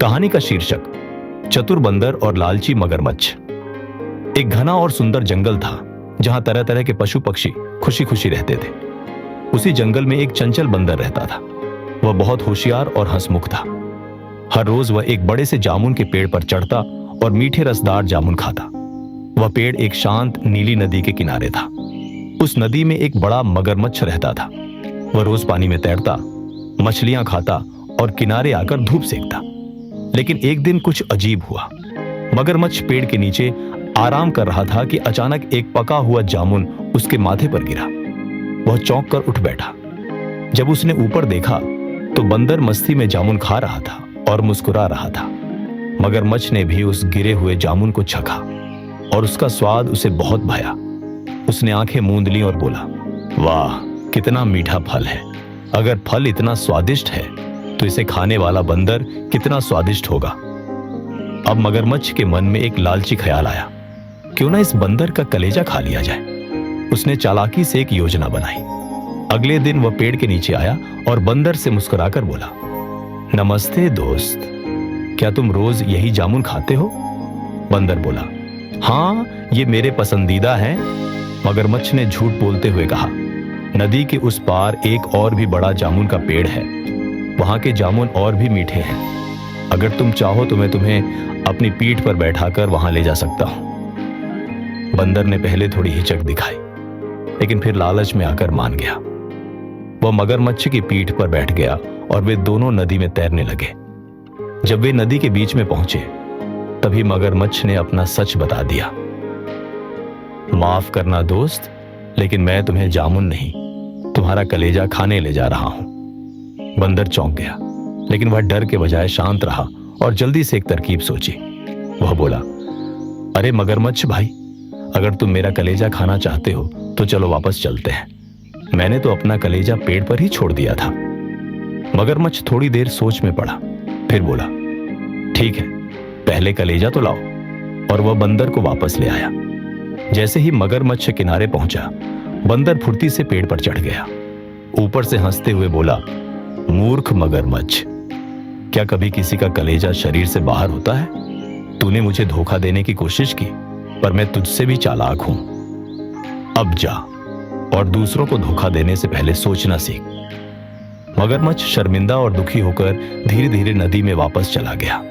कहानी का शीर्षक चतुर बंदर और लालची मगरमच्छ। एक घना और सुंदर जंगल था जहां तरह तरह के पशु पक्षी खुशी खुशी रहते थे। उसी जंगल में एक चंचल बंदर रहता था। वह बहुत होशियार और हंसमुख था। हर रोज वह एक बड़े से जामुन के पेड़ पर चढ़ता और मीठे रसदार जामुन खाता। वह पेड़ एक शांत नीली नदी के किनारे था। उस नदी में एक बड़ा मगरमच्छ रहता था। वह रोज पानी में तैरता, मछलियां खाता और किनारे आकर धूप सेकता। लेकिन एक दिन कुछ अजीब हुआ। मगरमच्छ पेड़ के नीचे आराम कर रहा था कि अचानक एक पका हुआ जामुन उसके माथे पर गिरा। वह चौंक कर उठ बैठा। जब उसने ऊपर देखा तो बंदर मस्ती में जामुन खा रहा था और मुस्कुरा रहा था। मगरमच्छ ने भी उस गिरे हुए जामुन को चखा और उसका स्वाद उसे बहुत भाया। उसने आंखें मूंद लीं और बोला, वाह, कितना मीठा फल है। अगर फल इतना स्वादिष्ट है तो इसे खाने वाला बंदर कितना स्वादिष्ट होगा। अब मगरमच्छ के मन में एक लालची ख्याल आया, क्यों ना इस बंदर का कलेजा खा लिया जाए। उसने चालाकी से एक योजना बनाई। अगले दिन वह पेड़ के नीचे आया और बंदर से मुस्कुराकर बोला, नमस्ते दोस्त, क्या तुम रोज यही जामुन खाते हो? बंदर बोला, हाँ, ये मेरे पसंदीदा हैं। मगरमच्छ ने झूठ बोलते हुए कहा, नदी के उस पार एक और भी बड़ा जामुन का पेड़ है। वहां के जामुन और भी मीठे हैं। अगर तुम चाहो तो मैं तुम्हें अपनी पीठ पर बैठाकर वहां ले जा सकता हूं। बंदर ने पहले थोड़ी हिचक दिखाई, लेकिन फिर लालच में आकर मान गया। वह मगरमच्छ की पीठ पर बैठ गया और वे दोनों नदी में तैरने लगे। जब वे नदी के बीच में पहुंचे तभी मगरमच्छ ने अपना सच बता दिया, माफ करना दोस्त, लेकिन मैं तुम्हें जामुन नहीं, तुम्हारा कलेजा खाने ले जा रहा हूं। बंदर चौंक गया, लेकिन वह डर के बजाय शांत रहा और जल्दी से एक तरकीब सोची। वह बोला, अरे मगरमच्छ भाई, अगर तुम मेरा कलेजा खाना चाहते हो तो चलो वापस चलते हैं। मैंने तो अपना कलेजा पेड़ पर ही छोड़ दिया था। मगरमच्छ थोड़ी देर सोच में पड़ा, फिर बोला, ठीक है, पहले कलेजा तो लाओ। और वह बंदर को वापस ले आया। जैसे ही मगरमच्छ किनारे पहुंचा, बंदर फुर्ती से पेड़ पर चढ़ गया। ऊपर से हंसते हुए बोला, मूर्ख मगरमच्छ, क्या कभी किसी का कलेजा शरीर से बाहर होता है? तूने मुझे धोखा देने की कोशिश की, पर मैं तुझसे भी चालाक हूं। अब जा और दूसरों को धोखा देने से पहले सोचना सीख। मगरमच्छ शर्मिंदा और दुखी होकर धीरे धीरे नदी में वापस चला गया।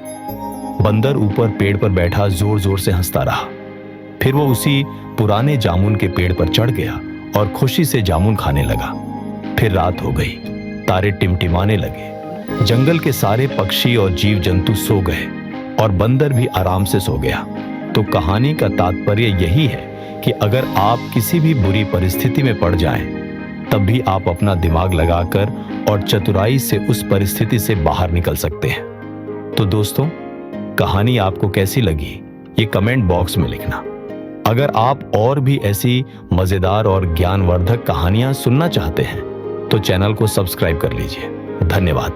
बंदर ऊपर पेड़ पर बैठा जोर जोर से हंसता रहा। फिर वो उसी पुराने जामुन के पेड़ पर चढ़ गया और खुशी से जामुन खाने लगा। फिर रात हो गई, तारे टिमटिमाने लगे। जंगल के सारे पक्षी और जीव जंतु सो गए और बंदर भी आराम से सो गया। तो कहानी का तात्पर्य यही है कि अगर आप किसी भी बुरी परिस्थिति में पड़ जाएं, तब भी आप अपना दिमाग लगाकर और चतुराई से उस परिस्थिति से बाहर निकल सकते हैं। तो दोस्तों, कहानी आपको कैसी लगी ये कमेंट बॉक्स में लिखना। अगर आप और भी ऐसी मजेदार और ज्ञानवर्धक कहानियां सुनना चाहते हैं तो चैनल को सब्सक्राइब कर लीजिए। धन्यवाद।